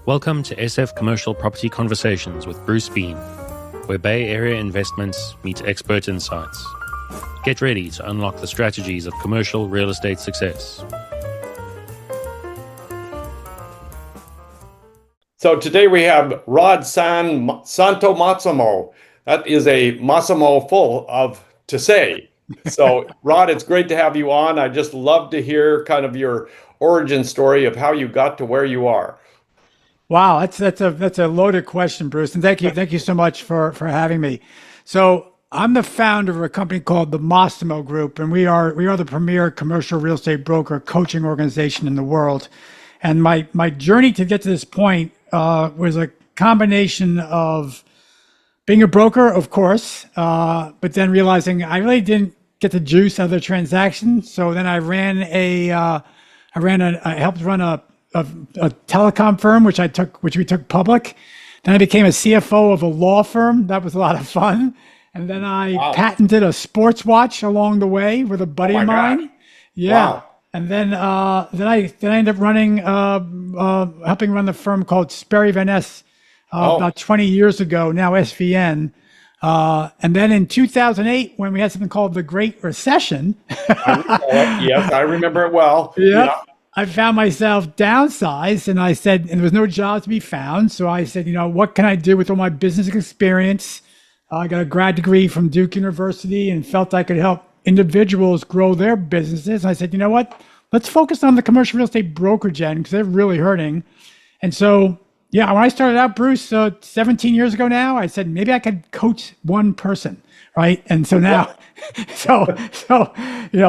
Welcome to SF Commercial Property Conversations with Bruce Bean, where Bay Area investments meet expert insights. Get ready to unlock the strategies of commercial real estate success. So today we have Rod Santomassimo. That is a Massimo full of to say. So Rod, it's great to have you on. I just love to hear kind of your origin story of how you got to where you are. Wow, that's a loaded question, Bruce, and thank you so much for having me. So I'm the founder of a company called the Massimo Group, and we are the premier commercial real estate broker coaching organization in the world. And my journey to get to this point was a combination of being a broker, of course, but then realizing I really didn't get the juice out of the transaction. So then I helped run a telecom firm, which we took public. Then I became a CFO of a law firm. That was a lot of fun. And then I patented a sports watch along the way with a buddy of mine. God. Yeah. Wow. And then I ended up running, helping run the firm called Sperry Van Ness about 20 years ago, now SVN. And then in 2008, when we had something called the Great Recession. Yes, I remember it well. Yeah. I found myself downsized, and I said, and there was no job to be found. So I said, what can I do with all my business experience? I got a grad degree from Duke University and felt I could help individuals grow their businesses. And I said, you know what? Let's focus on the commercial real estate brokerage end because they're really hurting. And so, yeah, when I started out, Bruce, 17 years ago now, I said, maybe I could coach one person, right? And so now,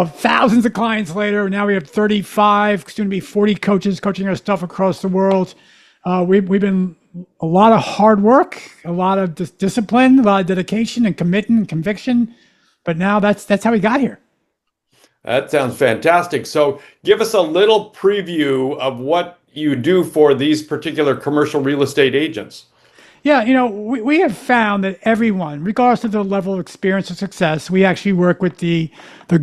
thousands of clients later, now we have 35, soon to be 40 coaches coaching our stuff across the world. We've been a lot of hard work, a lot of discipline, a lot of dedication and commitment and conviction. But now that's how we got here. That sounds fantastic. So give us a little preview of what you do for these particular commercial real estate agents. Yeah, we have found that everyone, regardless of their level of experience or success, we actually work with the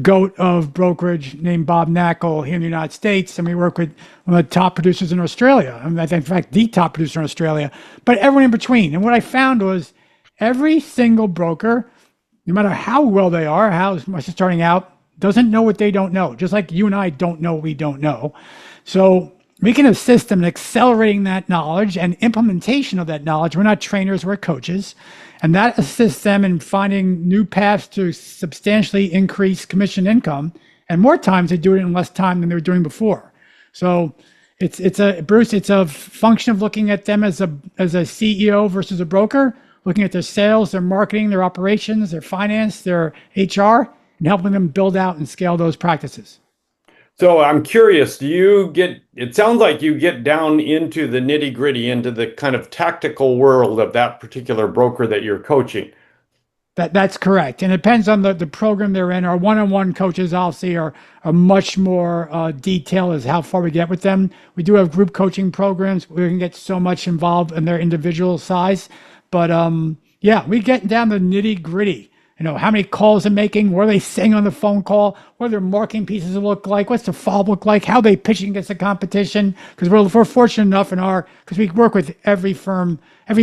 GOAT of brokerage named Bob Knackel here in the United States, and we work with one of the top producers in Australia. I mean, I think, in fact, the top producer in Australia, but everyone in between. And what I found was every single broker, no matter how well they are, how much they're starting out, doesn't know what they don't know, just like you and I don't know what we don't know. So we can assist them in accelerating that knowledge and implementation of that knowledge. We're not trainers, we're coaches. And that assists them in finding new paths to substantially increase commission income. And more times they do it in less time than they were doing before. So it's a function of looking at them as a CEO versus a broker, looking at their sales, their marketing, their operations, their finance, their HR, and helping them build out and scale those practices. So I'm curious, it sounds like you get down into the nitty gritty, into the kind of tactical world of that particular broker that you're coaching. That's correct. And it depends on the program they're in. Our one-on-one coaches, obviously, are much more detailed as how far we get with them. We do have group coaching programs. We can get so much involved in their individual size. But we get down to the nitty gritty. How many calls they're making, what are they saying on the phone call, what are their marketing pieces look like, what's the follow-up look like, how are they pitching against the competition? Because we're fortunate enough because we work with every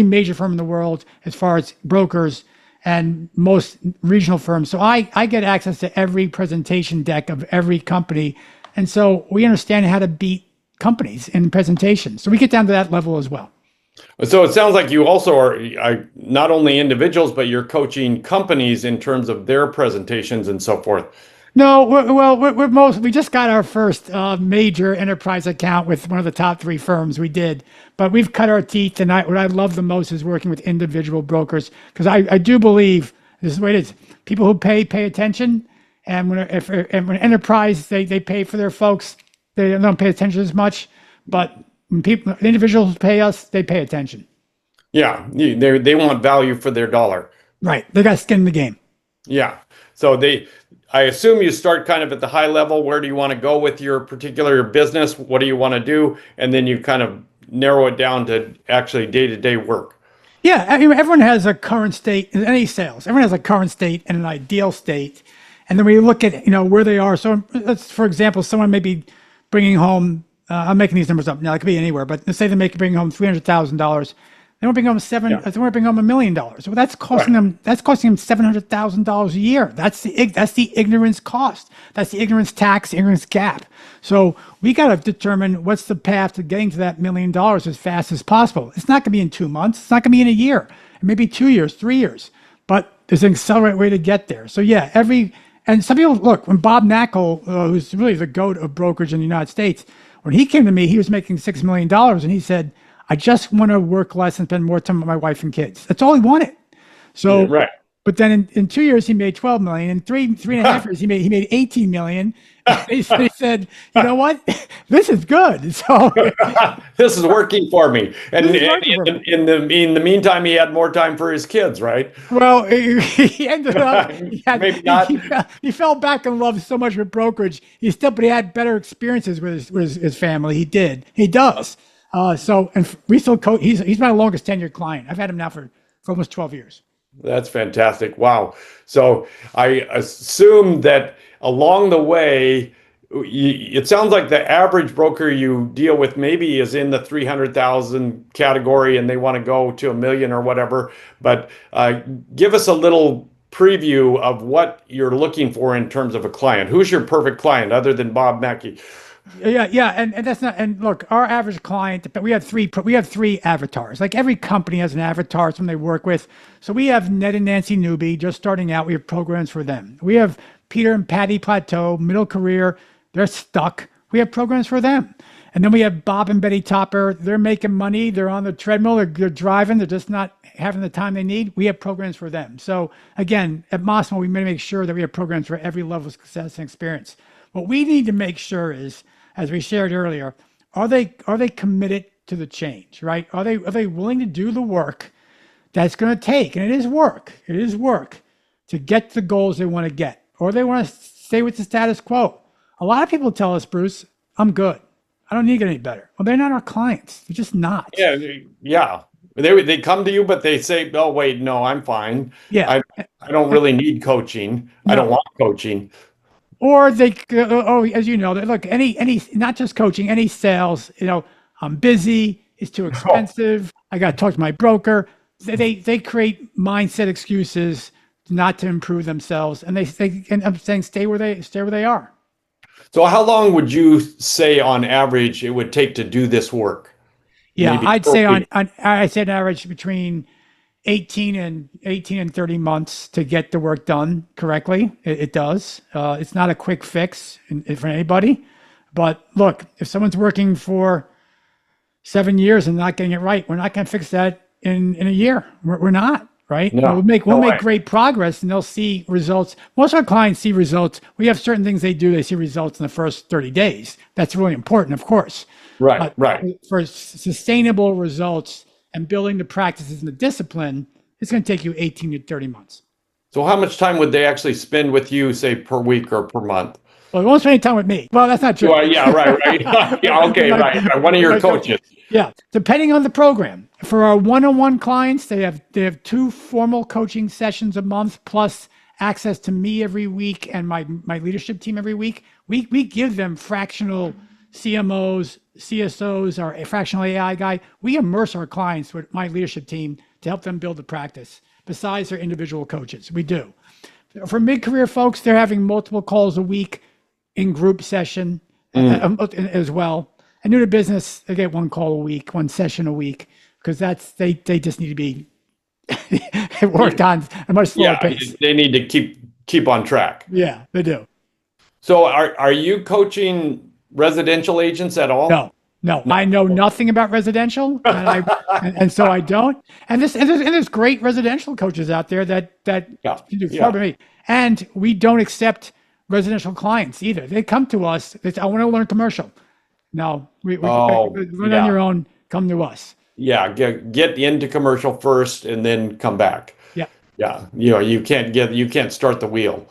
major firm in the world as far as brokers and most regional firms. So I get access to every presentation deck of every company. And so we understand how to beat companies in presentations. So we get down to that level as well. So it sounds like you also are not only individuals, but you're coaching companies in terms of their presentations and so forth. No, we just got our first major enterprise account with one of the top 3 firms we did, but we've cut our teeth. And what I love the most is working with individual brokers, because I do believe this is the way it is. People who pay attention, and when enterprise they pay for their folks, they don't pay attention as much, but when individuals pay us, they pay attention. Yeah, they want value for their dollar. Right, they got skin in the game. Yeah, so I assume you start kind of at the high level. Where do you want to go with your particular business? What do you want to do? And then you kind of narrow it down to actually day-to-day work. Yeah, everyone has a current state in any sales. Everyone has a current state and an ideal state. And then we look at, where they are. So let's, for example, someone may be bringing home I'm making these numbers up now. It could be anywhere, but let's say they bring home $300,000. They want to bring home they want to bring home $1 million. Well, that's costing them. That's costing them $700,000 a year. That's the ignorance cost. That's the ignorance tax, ignorance gap. So we got to determine what's the path to getting to that $1 million as fast as possible. It's not going to be in 2 months. It's not going to be in a year. It may be 2 years, 3 years. But there's an accelerate way to get there. So yeah, and some people look when Bob Knackel, who's really the GOAT of brokerage in the United States, when he came to me, he was making $6 million, and he said, I just want to work less and spend more time with my wife and kids. That's all he wanted. So, right. But then in 2 years, he made 12 million. In three and a half years, he made 18 million. He said, you know what? This is good. So this is working for me. And in the meantime, he had more time for his kids, right? Well, he ended up, maybe not. He fell back in love so much with brokerage. But he had better experiences with his family. He does. And we still coach. He's my longest tenured client. I've had him now for almost 12 years. That's fantastic. Wow. So I assume that along the way, it sounds like the average broker you deal with maybe is in the 300,000 category and they want to go to $1 million or whatever. But give us a little preview of what you're looking for in terms of a client. Who's your perfect client other than Bob Mackey? Yeah, and that's not. And look, our average client, we have three avatars. Like every company has an avatar, someone they work with. So we have Ned and Nancy Newby just starting out. We have programs for them. We have Peter and Patty Plateau, middle career. They're stuck. We have programs for them. And then we have Bob and Betty Topper. They're making money. They're on the treadmill. They're driving. They're just not having the time they need. We have programs for them. So again, at Massimo, we make sure that we have programs for every level of success and experience. What we need to make sure is, as we shared earlier, are they committed to the change, right? Are they willing to do the work that's going to take, and it is work to get the goals they want to get, or they want to stay with the status quo. A lot of people tell us, Bruce, I'm good. I don't need to get any better. Well, they're not our clients. They're just not. Yeah. They come to you, but they say, "Oh, wait, no, I'm fine. Yeah, I don't really need coaching. No. I don't want coaching." Or they, as you know, look, any, not just coaching, any sales, I'm busy, it's too expensive, I got to talk to my broker. They create mindset excuses not to improve themselves, and they end up saying, stay where they are. So how long would you say on average it would take to do this work? Yeah, maybe I'd say on average between 18 and 30 months to get the work done correctly. It does. It's not a quick fix for anybody. But look, if someone's working for 7 years and not getting it right, we're not going to fix that in a year. We're not, right? No, we'll make great progress and they'll see results. Most of our clients see results. We have certain things they do. They see results in the first 30 days. That's really important, of course. Right. For sustainable results and building the practices and the discipline, it's going to take you 18 to 30 months. So how much time would they actually spend with you, say, per week or per month? Well, they won't spend any time with me. Well, that's not true. Well, yeah, right. Yeah, okay, right. One of your coaches. Yeah, depending on the program. For our one-on-one clients, they have 2 formal coaching sessions a month, plus access to me every week and my leadership team every week. We give them fractional CMOs, CSOs, our fractional AI guy. We immerse our clients with my leadership team to help them build the practice, besides their individual coaches. We do. For mid-career folks, they're having multiple calls a week in group session as well. And new to business, they get 1 call a week, 1 session a week, because they just need to be worked on a much slower pace. They need to keep on track. Yeah, they do. So are you coaching residential agents at all? No, I know nothing about residential, and so I don't. And there's great residential coaches out there that do far better me. And we don't accept residential clients either. They come to us. They say, I want to learn commercial. No, we learn on your own. Come to us. Yeah, get into commercial first, and then come back. Yeah. You can't start the wheel.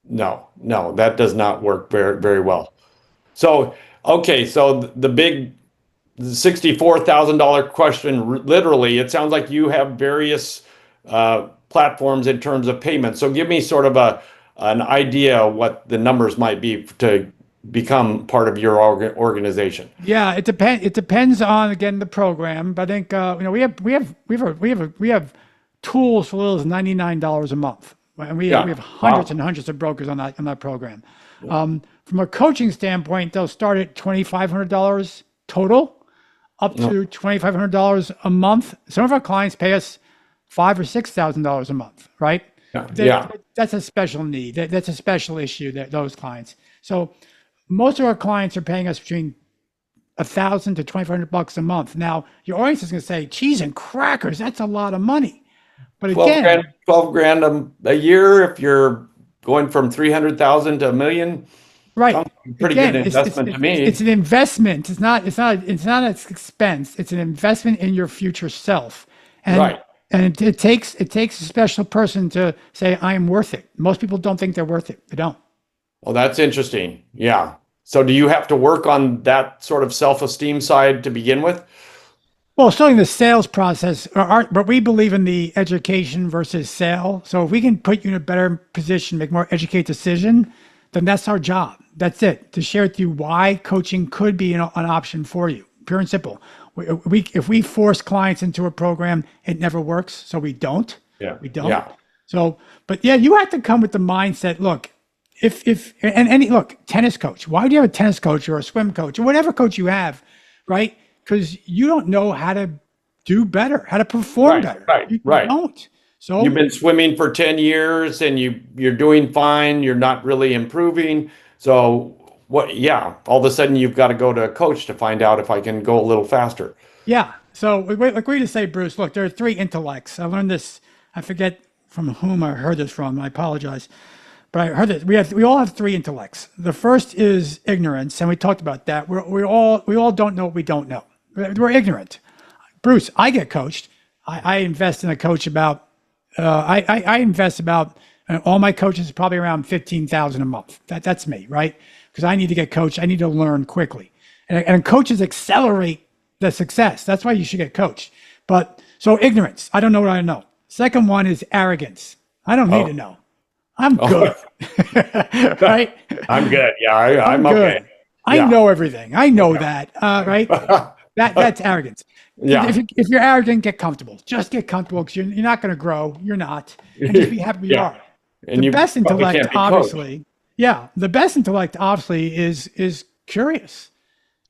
No, that does not work very, very well. So, okay, so the big $64,000 question, literally, it sounds like you have various platforms in terms of payment. So give me sort of an idea what the numbers might be to become part of your organization? Yeah, it depends. It depends on, again, the program. But I think we have tools for as little as $99 a month, and we have hundreds Wow. and hundreds of brokers on that program. From a coaching standpoint, they'll start at $2,500 total, up to $2,500 a month. Some of our clients pay us $5,000 or $6,000 a month, right? That's a special need. That's a special issue, that those clients. So most of our clients are paying us between $1,000 to $2,500 a month. Now, your audience is going to say, "Cheese and crackers, that's a lot of money." But 12 again, grand, 12 grand a year. If you're going from 300,000 to a million, right? pretty Again, good investment to me. It's an investment. It's not an expense. It's an investment in your future self. And Right. and it takes a special person to say, "I am worth it." Most people don't think they're worth it. They don't. Well, that's interesting. Yeah. So do you have to work on that sort of self-esteem side to begin with? Well, starting the sales process, but we believe in the education versus sale. So if we can put you in a better position, make more educated decision, then that's our job. That's it. To share with you why coaching could be an option for you. Pure and simple. If we force clients into a program, it never works. So we don't. Yeah. We don't. Yeah. So, but yeah, you have to come with the mindset. Look, look, tennis coach. Why do you have a tennis coach or a swim coach or whatever coach you have, right? Because you don't know how to do better, how to perform better. You don't. So you've been swimming for 10 years and you're doing fine. You're not really improving. So what? Yeah. All of a sudden you've got to go to a coach to find out if I can go a little faster. yeah. So like we just say, Bruce, look, there are three intellects. I learned this. I forget from whom I heard this from. I apologize. But I heard that we all have three intellects. The first is ignorance, and we talked about that. We all don't know what we don't know. We're ignorant. Bruce, I get coached. I invest in a coach about. I invest about all my coaches probably around $15,000 a month. That's me, right? Because I need to get coached. I need to learn quickly, and coaches accelerate the success. That's why you should get coached. But so ignorance. I don't know what I know. Second one is arrogance. I don't need to know. I'm good. Right? I'm good. Yeah, I'm good. okay. I know everything. I know that. Right? That's arrogance. Yeah. If you're arrogant, get comfortable. Just get comfortable because you're not going to grow. You're not. And just be happy you are. And the you best probably intellect, can't be obviously. Yeah. The best intellect, obviously, is curious.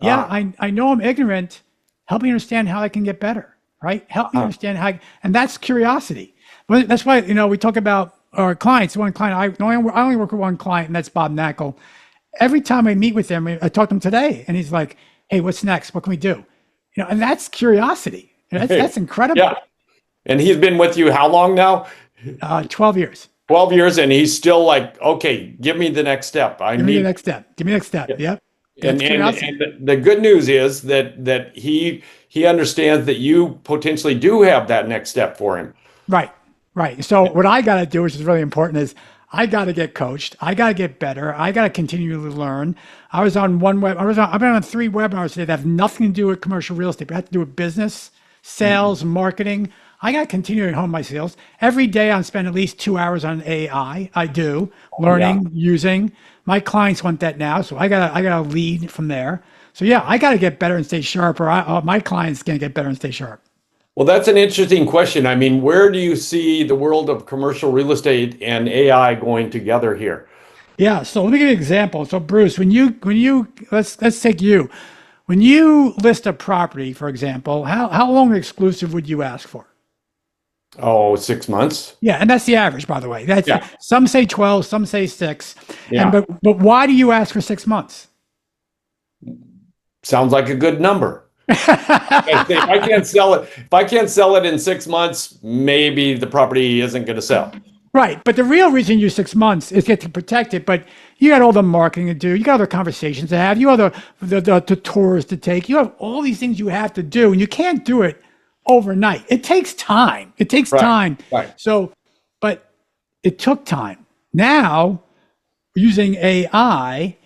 Yeah, I know I'm ignorant. Help me understand how I can get better. Right? Help me understand how, and that's curiosity. Well, that's why, we talk about our clients. One client, I only work with one client, and that's Bob Knackle. Every time I meet with him, I talk to him today, and he's like, "Hey, what's next? What can we do?" And that's curiosity. That's incredible. Yeah. And he's been with you how long now? 12 years. 12 years, and he's still like, "Okay, give me the next step. Give me the next step. Give me the next step." Yep. And the good news is that he understands that you potentially do have that next step for him. Right. So what I got to do, which is really important, is I got to get coached. I got to get better. I got to continue to learn. I've been on 3 webinars today that have nothing to do with commercial real estate, but have to do with business, sales, marketing. I got to continue to hone my skills. Every day I spend at least 2 hours on AI. I do learning, using. My clients want that now, so I gotta lead from there. So yeah, I got to get better and stay sharp, or my clients can get better and stay sharp. Well, that's an interesting question. I mean, where do you see the world of commercial real estate and AI going together here? Yeah, so let me give you an example. So Bruce, when you let's take you. When you list a property, for example, how long exclusive would you ask for? Oh, 6 months. Yeah, and that's the average, by the way. Some say 12, some say 6. Yeah. But why do you ask for 6 months? Sounds like a good number. If I can't sell it in 6 months, maybe the property isn't going to sell. Right, but the real reason you 6 months is get to protect it. But you got all the marketing to do, you got other conversations to have, you have the tours to take, you have all these things you have to do, and you can't do it overnight. It takes time. Time. Right. So, but it took time. Now, using AI,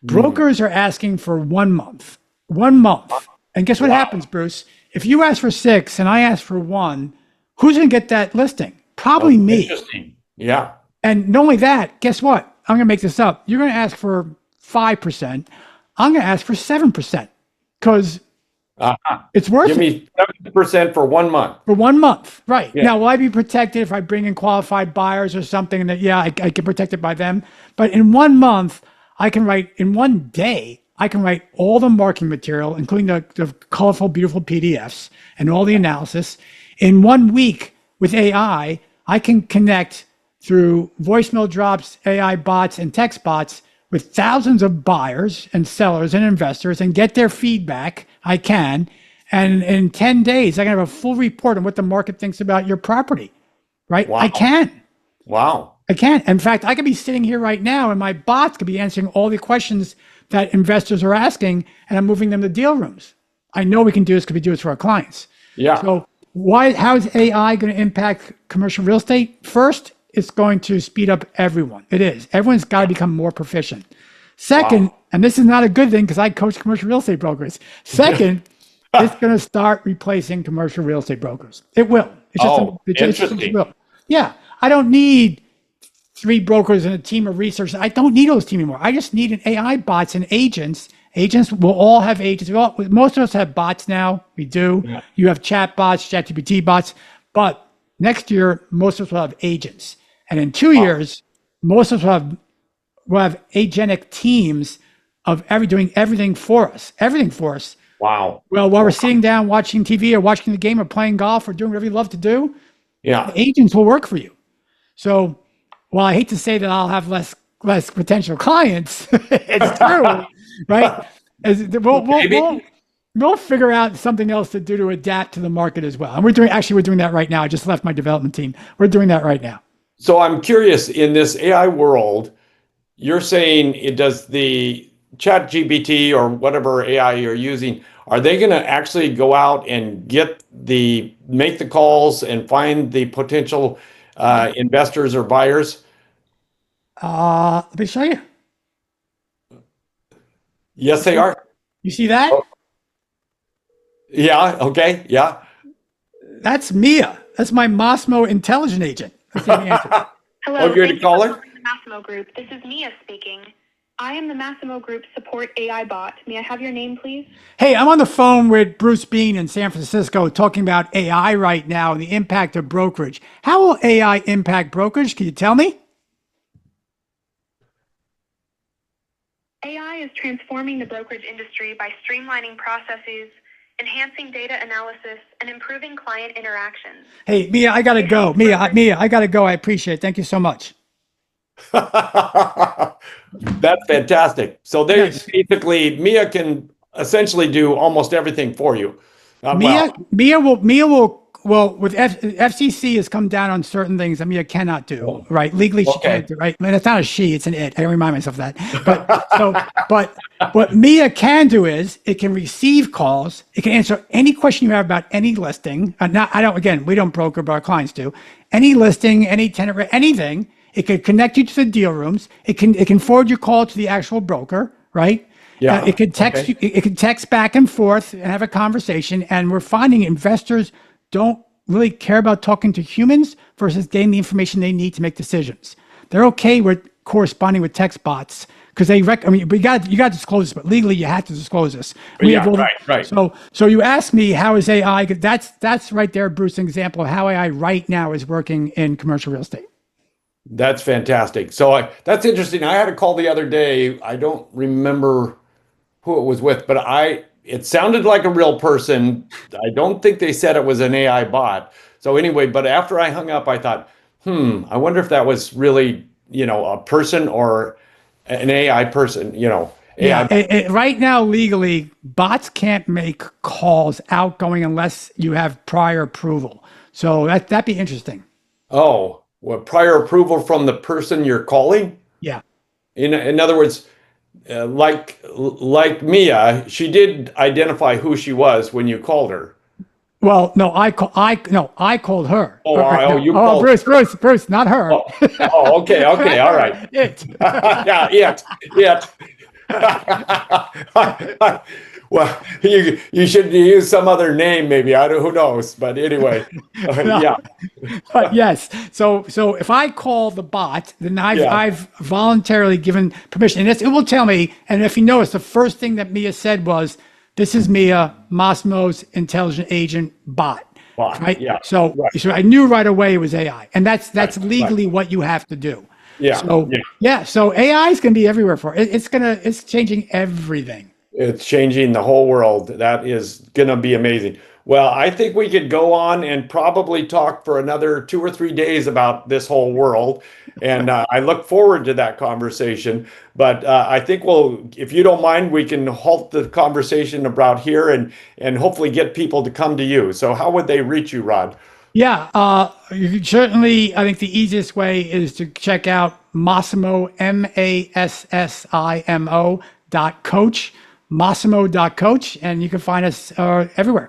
brokers are asking for 1 month. 1 month. And guess what happens, Bruce? If you ask for 6 and I ask for 1, who's going to get that listing? Probably me. Interesting. Yeah. And not only that, guess what? I'm going to make this up. You're going to ask for 5%. I'm going to ask for 7% because it's worth Give it. me 7% for 1 month. For 1 month, right. Yeah. Now, will I be protected if I bring in qualified buyers or something that, I get protected by them? But in 1 month, in 1 day, I can write all the marketing material, including the colorful, beautiful PDFs and all the analysis. In 1 week with AI, I can connect through voicemail drops, AI bots, and text bots with thousands of buyers and sellers and investors and get their feedback. I can. And in 10 days, I can have a full report on what the market thinks about your property, right? Wow. I can. Wow. I can. In fact, I could be sitting here right now and my bots could be answering all the questions that investors are asking, and I'm moving them to deal rooms. I know we can do this because we do this for our clients. Yeah. So how is AI going to impact commercial real estate? First, it's going to speed up everyone. It is. Everyone's got to become more proficient. Second, and this is not a good thing because I coach commercial real estate brokers. Second, it's going to start replacing commercial real estate brokers. It will. It just will. Yeah. I don't need 3 brokers and a team of researchers. I don't need those team anymore. I just need an AI bots and agents. Agents will all have agents. Most of us have bots now. We do. Yeah. You have chat bots, ChatGPT bots. But next year, most of us will have agents. And in 2 years, most of us will have agentic teams of doing everything for us. Everything for us. Wow. Well, while we're sitting down watching TV or watching the game or playing golf or doing whatever you love to do, the agents will work for you. So while I hate to say that I'll have less potential clients, it's true, right? We'll figure out something else to do to adapt to the market as well. And we're doing that right now. I just left my development team. We're doing that right now. So I'm curious, in this AI world, you're saying it does the ChatGPT or whatever AI you're using, are they going to actually go out and make the calls and find the potential investors or buyers? Let me show you. Yes, they are. You see that? Oh. Yeah. Okay. Yeah. That's Mia. That's my Massimo intelligent agent. Let's see the answer. Hello. You're the caller? The Massimo Group. This is Mia speaking. I am the Massimo Group support AI bot. May I have your name, please? Hey, I'm on the phone with Bruce Bean in San Francisco talking about AI right now and the impact of brokerage. How will AI impact brokerage? Can you tell me? AI is transforming the brokerage industry by streamlining processes, enhancing data analysis, and improving client interactions. Hey, Mia, I got to go. Mia, I got to go. I appreciate it. Thank you so much. That's fantastic. So basically, Mia can essentially do almost everything for you. Mia will with FCC has come down on certain things that Mia cannot do, right? Legally, she can't do, right? I mean, it's not a she, it's an it. I remind myself of that. But what Mia can do is it can receive calls. It can answer any question you have about any listing. We don't broker, but our clients do. Any listing, any tenant, anything. It can connect you to the deal rooms. It can forward your call to the actual broker, right? Yeah. It can text you. It can text back and forth and have a conversation. And we're finding investors don't really care about talking to humans versus getting the information they need to make decisions. They're okay with corresponding with text bots because you got to disclose this, but legally you have to disclose this. Right. So you asked me how is AI? That's right there, Bruce, an example of how AI right now is working in commercial real estate. That's fantastic. So that's interesting. I had a call the other day. I don't remember who it was with, but it sounded like a real person. I don't think they said it was an AI bot. So anyway, but after I hung up, I thought, I wonder if that was really, a person or an AI person, AI. Right now, legally, bots can't make calls outgoing unless you have prior approval. So that'd be interesting. Oh. Prior approval from the person you're calling? Yeah. In other words, like Mia, she did identify who she was when you called her. Well, no, I called her. You called Bruce, not her. Okay, all right. It. Yeah. Well, you should use some other name, maybe. I don't. Who knows? But anyway, No. yeah, But yes, so if I call the bot, then Yeah. I've voluntarily given permission, and it will tell me. And if you notice, the first thing that Mia said was, "This is Mia, Massimo's intelligent agent bot." Bot, Right. yeah, So, right. so I knew right away it was AI, and that's Right, legally what you have to do. Yeah, So yeah. So AI is going to be everywhere for it. It's changing everything. It's changing the whole world. That is going to be amazing. Well, I think we could go on and probably talk for another 2 or 3 days about this whole world. And I look forward to that conversation. But I think if you don't mind, we can halt the conversation about here and hopefully get people to come to you. So how would they reach you, Rod? Yeah, you can certainly. I think the easiest way is to check out Massimo, Massimo.coach, Massimo.coach, and you can find us everywhere.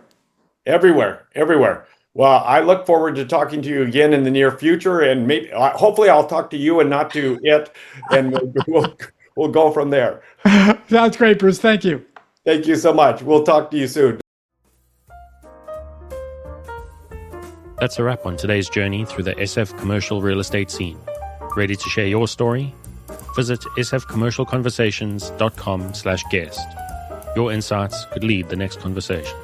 Everywhere. Well, I look forward to talking to you again in the near future, and maybe, hopefully, I'll talk to you and not to it, and we'll go from there. Sounds great, Bruce. Thank you. Thank you so much. We'll talk to you soon. That's a wrap on today's journey through the SF commercial real estate scene. Ready to share your story? Visit sfcommercialconversations.com/guest. Your insights could lead the next conversation.